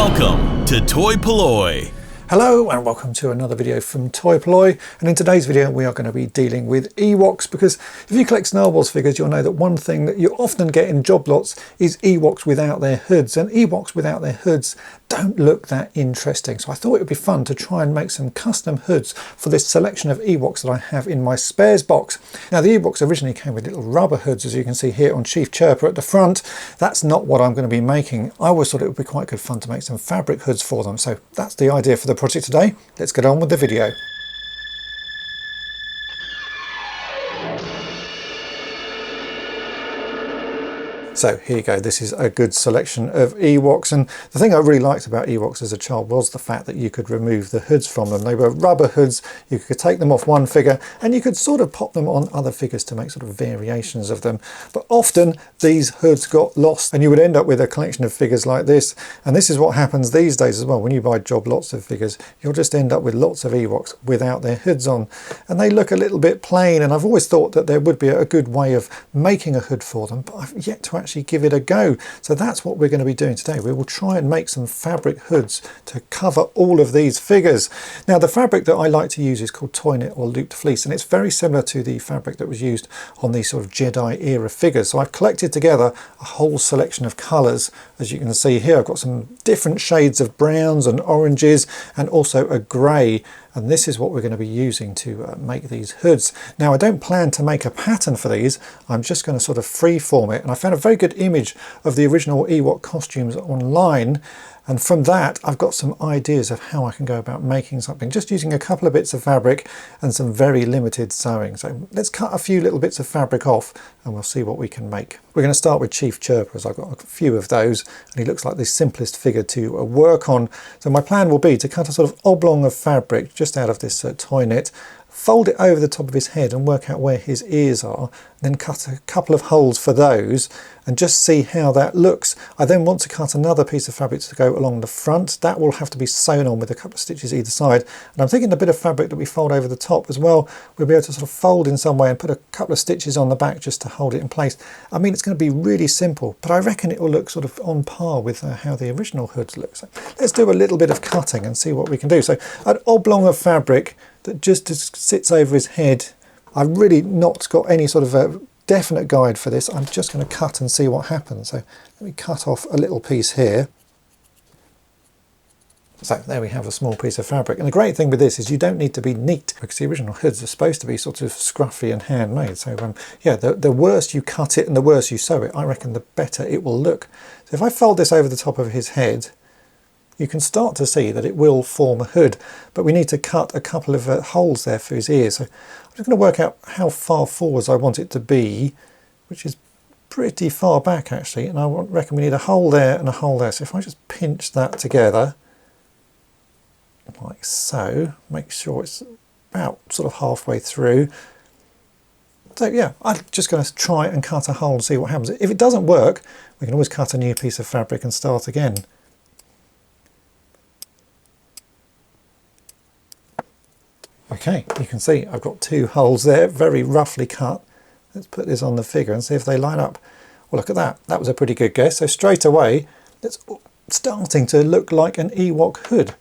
Welcome to toy-polloi. Hello and welcome to another video from toy-polloi, and in today's video we are going to be dealing with Ewoks, because if you collect Star Wars figures you'll know that one thing that you often get in job lots is Ewoks without their hoods, and Ewoks without their hoods don't look that interesting. So I thought it would be fun to try and make some custom hoods for this selection of Ewoks that I have in my spares box. Now the Ewoks originally came with little rubber hoods, as you can see here on Chief Chirper at the front. That's not what I'm going to be making. I always thought it would be quite good fun to make some fabric hoods for them, so that's the idea for the project today. Let's get on with the video. So here you go, this is a good selection of Ewoks, and the thing I really liked about Ewoks as a child was the fact that you could remove the hoods from them. They were rubber hoods, you could take them off one figure and you could sort of pop them on other figures to make sort of variations of them. But often these hoods got lost and you would end up with a collection of figures like this, and this is what happens these days as well. When you buy job lots of figures, you'll just end up with lots of Ewoks without their hoods on, and they look a little bit plain, and I've always thought that there would be a good way of making a hood for them, but I've yet to actually give it a go. So that's what we're going to be doing today. We will try and make some fabric hoods to cover all of these figures. Now the fabric that I like to use is called toy knit or looped fleece, and it's very similar to the fabric that was used on these sort of Jedi era figures. So I've collected together a whole selection of colours. As you can see here, I've got some different shades of browns and oranges and also a grey, and this is what we're going to be using to make these hoods. Now I don't plan to make a pattern for these, I'm just going to sort of freeform it, and I found a very good image of the original Ewok costumes online, and from that I've got some ideas of how I can go about making something just using a couple of bits of fabric and some very limited sewing. So let's cut a few little bits of fabric off and we'll see what we can make. We're going to start with Chief Chirper, as I've got a few of those and he looks like the simplest figure to work on. So my plan will be to cut a sort of oblong of fabric just out of this toy knit, fold it over the top of his head and work out where his ears are, then cut a couple of holes for those and just see how that looks. I then want to cut another piece of fabric to go along the front. That will have to be sewn on with a couple of stitches either side, and I'm thinking a bit of fabric that we fold over the top as well, we'll be able to sort of fold in some way and put a couple of stitches on the back just to hold it in place. I mean, it's going to be really simple, but I reckon it will look sort of on par with how the original hoods look. So let's do a little bit of cutting and see what we can do. So an oblong of fabric that just sits over his head. I've really not got any sort of a definite guide for this. I'm just going to cut and see what happens. So let me cut off a little piece here. So there we have a small piece of fabric, and the great thing with this is you don't need to be neat, because the original hoods are supposed to be sort of scruffy and handmade. So yeah, the worse you cut it and the worse you sew it, I reckon the better it will look. So if I fold this over the top of his head, you can start to see that it will form a hood, but we need to cut a couple of holes there for his ears. So I'm just going to work out how far forwards I want it to be, which is pretty far back actually, and I reckon we need a hole there and a hole there. So if I just pinch that together like so, make sure it's about sort of halfway through. So yeah, I'm just going to try and cut a hole and see what happens. If it doesn't work, we can always cut a new piece of fabric and start again. Okay, you can see I've got two holes there, very roughly cut. Let's put this on the figure and see if they line up. Well, look at that. That was a pretty good guess. So straight away, it's starting to look like an Ewok hood.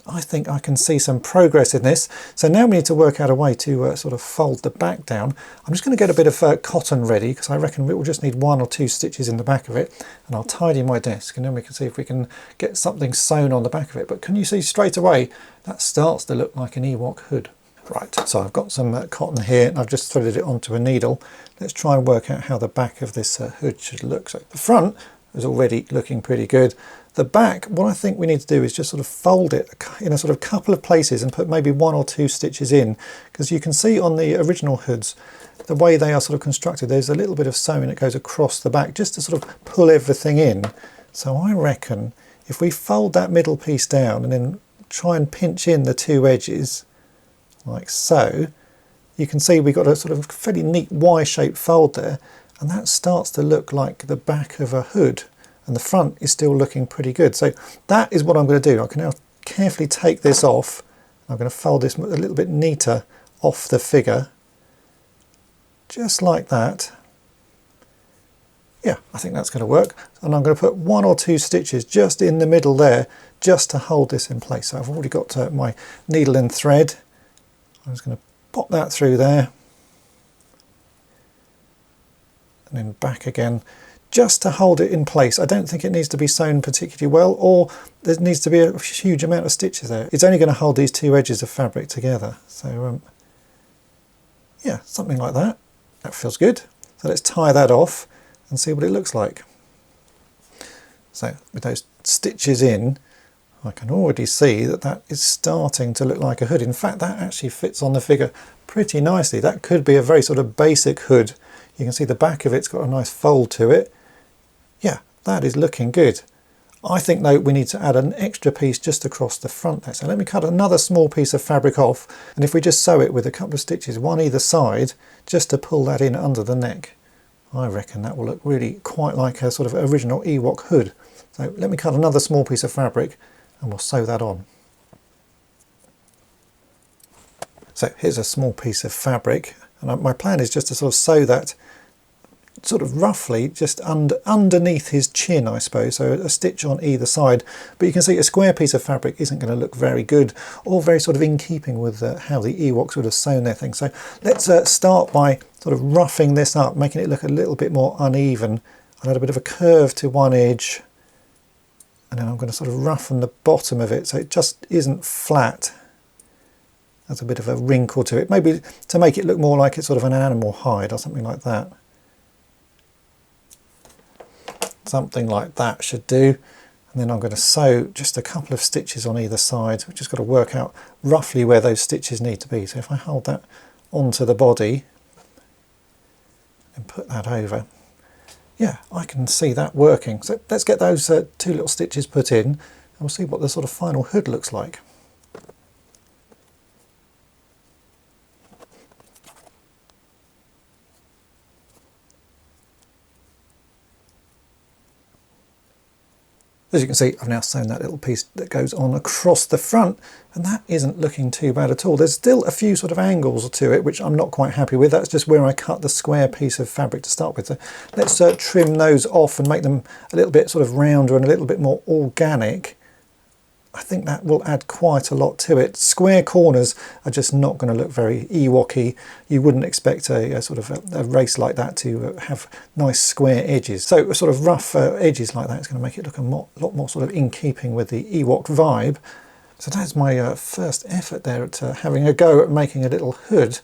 I think I can see some progress in this. So now we need to work out a way to sort of fold the back down. I'm just going to get a bit of cotton ready, because I reckon we will just need 1 or 2 stitches in the back of it, and I'll tidy my desk and then we can see if we can get something sewn on the back of it. But can you see straight away that starts to look like an Ewok hood? Right, so I've got some cotton here and I've just threaded it onto a needle. Let's try and work out how the back of this hood should look. So the front is already looking pretty good. The back, what I think we need to do is just sort of fold it in a sort of couple of places and put maybe 1 or 2 stitches in, because you can see on the original hoods, the way they are sort of constructed, there's a little bit of sewing that goes across the back just to sort of pull everything in. So I reckon if we fold that middle piece down and then try and pinch in the 2 edges, like so, you can see we've got a sort of fairly neat Y-shaped fold there, and that starts to look like the back of a hood. And the front is still looking pretty good. So that is what I'm going to do. I can now carefully take this off. I'm going to fold this a little bit neater off the figure, just like that. Yeah, I think that's going to work. And I'm going to put 1 or 2 stitches just in the middle there, just to hold this in place. So I've already got my needle and thread. I'm just going to pop that through there. And then back again, just to hold it in place. I don't think it needs to be sewn particularly well, or there needs to be a huge amount of stitches there. It's only going to hold these 2 edges of fabric together. So yeah, something like that. That feels good. So let's tie that off and see what it looks like. So with those stitches in, I can already see that that is starting to look like a hood. In fact, that actually fits on the figure pretty nicely. That could be a very sort of basic hood. You can see the back of it's got a nice fold to it. Yeah, that is looking good. I think though we need to add an extra piece just across the front there. So let me cut another small piece of fabric off, and if we just sew it with a couple of stitches, one either side, just to pull that in under the neck, I reckon that will look really quite like a sort of original Ewok hood. So let me cut another small piece of fabric and we'll sew that on. So here's a small piece of fabric, and my plan is just to sort of sew that sort of roughly just underneath his chin, I suppose, so a stitch on either side. But you can see a square piece of fabric isn't going to look very good or very sort of in keeping with how the Ewoks would have sewn their thing. So let's start by sort of roughing this up, making it look a little bit more uneven. I'll add a bit of a curve to one edge, and then I'm going to sort of roughen the bottom of it so it just isn't flat. There's a bit of a wrinkle to it, maybe to make it look more like it's sort of an animal hide or something like that. Something like that should do. And then I'm going to sew just a couple of stitches on either side. We've just got to work out roughly where those stitches need to be. So if I hold that onto the body and put that over, yeah, I can see that working. So let's get those 2 little stitches put in, and we'll see what the sort of final hood looks like. As you can see, I've now sewn that little piece that goes on across the front, and that isn't looking too bad at all. There's still a few sort of angles to it, which I'm not quite happy with. That's just where I cut the square piece of fabric to start with. So let's trim those off and make them a little bit sort of rounder and a little bit more organic. I think that will add quite a lot to it. Square corners are just not going to look very Ewok-y. You wouldn't expect a sort of a race like that to have nice square edges. So sort of rough edges like that is going to make it look a lot more sort of in keeping with the Ewok vibe. So that's my first effort there at having a go at making a little hood.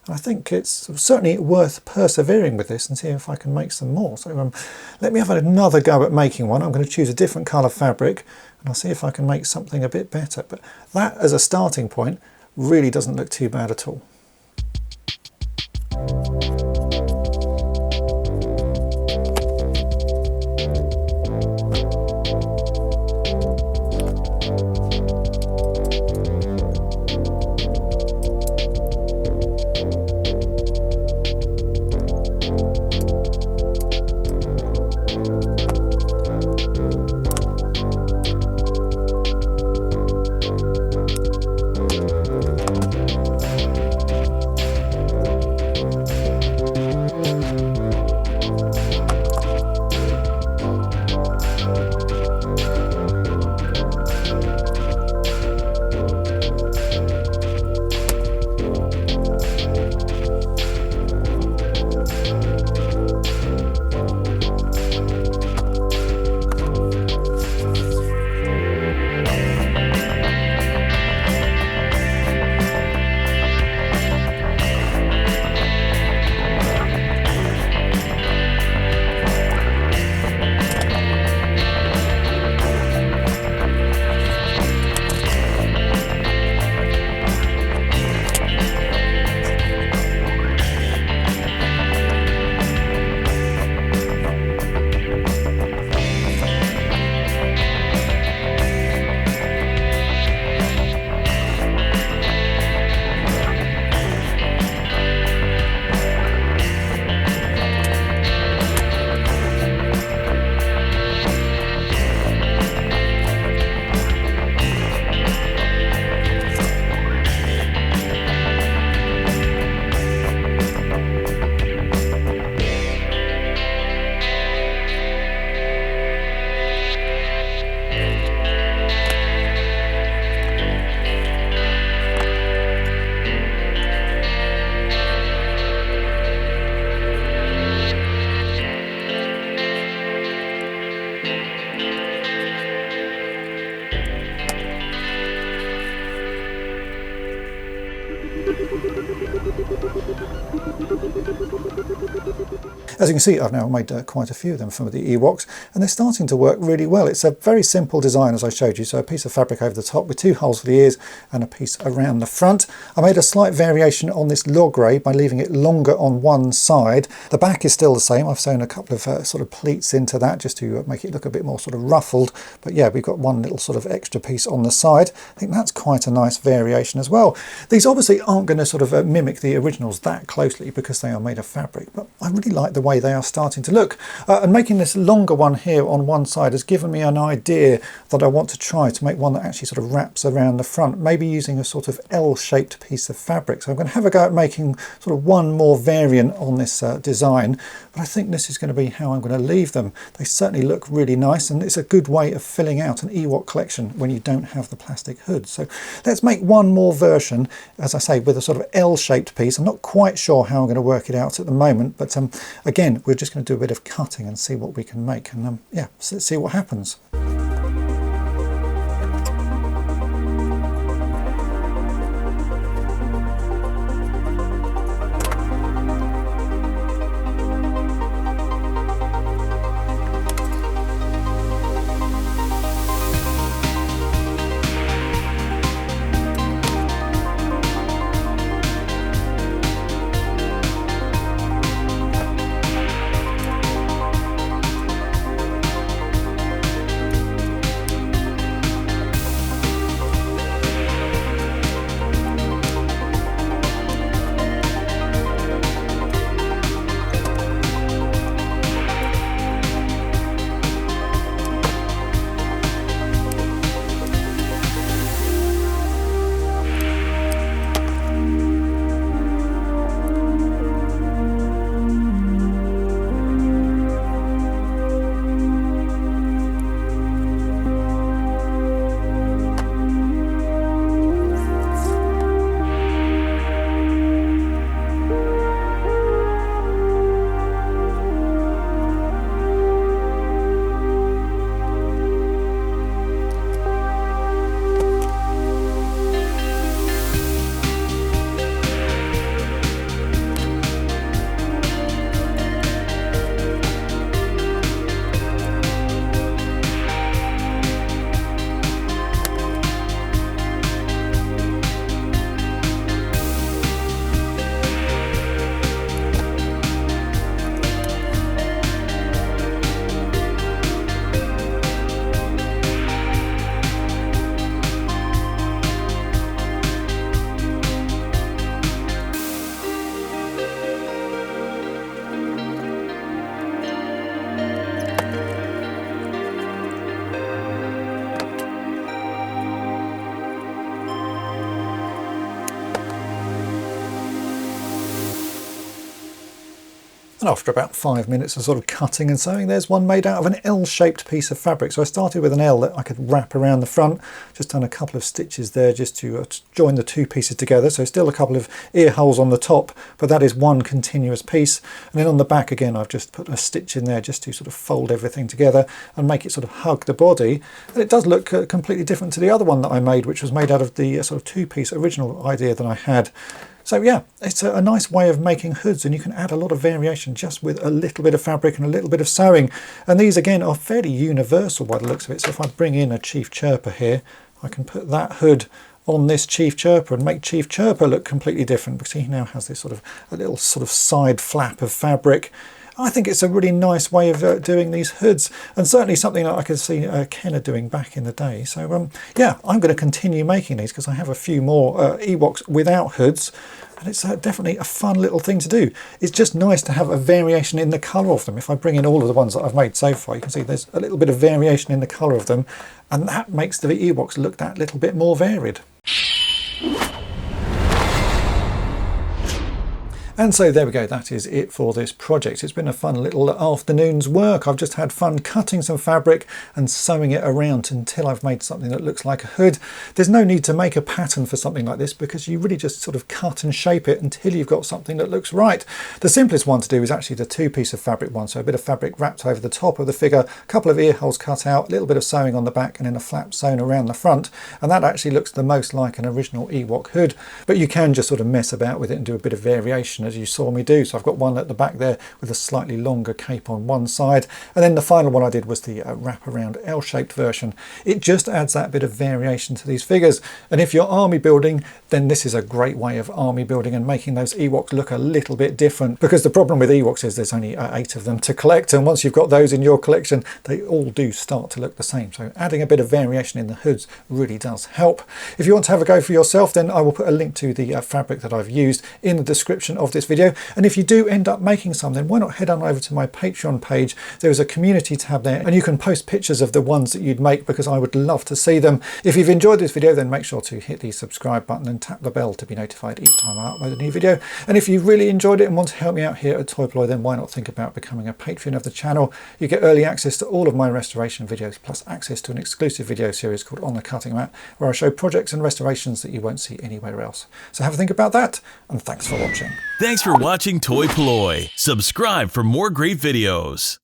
I think it's certainly worth persevering with this and see if I can make some more. So let me have another go at making one. I'm going to choose a different colour fabric and I'll see if I can make something a bit better. But that as a starting point really doesn't look too bad at all. As you can see, I've now made quite a few of them from the Ewoks, and they're starting to work really well. It's a very simple design, as I showed you. So a piece of fabric over the top with 2 holes for the ears and a piece around the front. I made a slight variation on this log ray by leaving it longer on one side. The back is still the same. I've sewn a couple of sort of pleats into that just to make it look a bit more sort of ruffled. But yeah, we've got one little sort of extra piece on the side. I think that's quite a nice variation as well. These obviously aren't going to sort of mimic the originals that closely because they are made of fabric, but I really like the way they are starting to look. And making this longer one here on one side has given me an idea that I want to try to make one that actually sort of wraps around the front, maybe using a sort of L-shaped piece of fabric. So I'm going to have a go at making sort of one more variant on this design, but I think this is going to be how I'm going to leave them. They certainly look really nice, and it's a good way of filling out an Ewok collection when you don't have the plastic hood. So let's make one more version, as I say, with a sort of L-shaped piece. I'm not quite sure how I'm going to work it out at the moment, but again, we're just going to do a bit of cutting and see what we can make, and yeah, so let's see what happens. And after about 5 minutes of sort of cutting and sewing, there's one made out of an L-shaped piece of fabric. So I started with an L that I could wrap around the front, just done a couple of stitches there just to join the 2 pieces together. So still a couple of ear holes on the top, but that is one continuous piece. And then on the back again, I've just put a stitch in there just to sort of fold everything together and make it sort of hug the body. And it does look completely different to the other one that I made, which was made out of the sort of 2-piece original idea that I had. So yeah, it's a nice way of making hoods, and you can add a lot of variation just with a little bit of fabric and a little bit of sewing. And these again are fairly universal by the looks of it. So if I bring in a Chief Chirper here, I can put that hood on this Chief Chirper and make Chief Chirper look completely different, because he now has this sort of a little sort of side flap of fabric. I think it's a really nice way of doing these hoods, and certainly something that I could see Kenner doing back in the day. So yeah, I'm going to continue making these because I have a few more Ewoks without hoods, and it's definitely a fun little thing to do. It's just nice to have a variation in the colour of them. If I bring in all of the ones that I've made so far, you can see there's a little bit of variation in the colour of them, and that makes the Ewoks look that little bit more varied. And so there we go, that is it for this project. It's been a fun little afternoon's work. I've just had fun cutting some fabric and sewing it around until I've made something that looks like a hood. There's no need to make a pattern for something like this, because you really just sort of cut and shape it until you've got something that looks right. The simplest one to do is actually the 2-piece of fabric one. So a bit of fabric wrapped over the top of the figure, a couple of ear holes cut out, a little bit of sewing on the back, and then a flap sewn around the front. And that actually looks the most like an original Ewok hood. But you can just sort of mess about with it and do a bit of variation variation as you saw me do. So I've got one at the back there with a slightly longer cape on one side, and then the final one I did was the wraparound L-shaped version. It just adds that bit of variation to these figures, and if you're army building, then this is a great way of army building and making those Ewoks look a little bit different, because the problem with Ewoks is there's only 8 of them to collect, and once you've got those in your collection, they all do start to look the same. So adding a bit of variation in the hoods really does help. If you want to have a go for yourself, then I will put a link to the fabric that I've used in the description of this video. And if you do end up making some, then why not head on over to my Patreon page. There is a community tab there, and you can post pictures of the ones that you'd make, because I would love to see them. If you've enjoyed this video, then make sure to hit the subscribe button and tap the bell to be notified each time I upload a new video. And if you really enjoyed it and want to help me out here at toy-polloi, then why not think about becoming a patron of the channel. You get early access to all of my restoration videos, plus access to an exclusive video series called On the Cutting Mat, where I show projects and restorations that you won't see anywhere else. So have a think about that, and thanks for watching. Thanks for watching Toy Polloi. Subscribe for more great videos.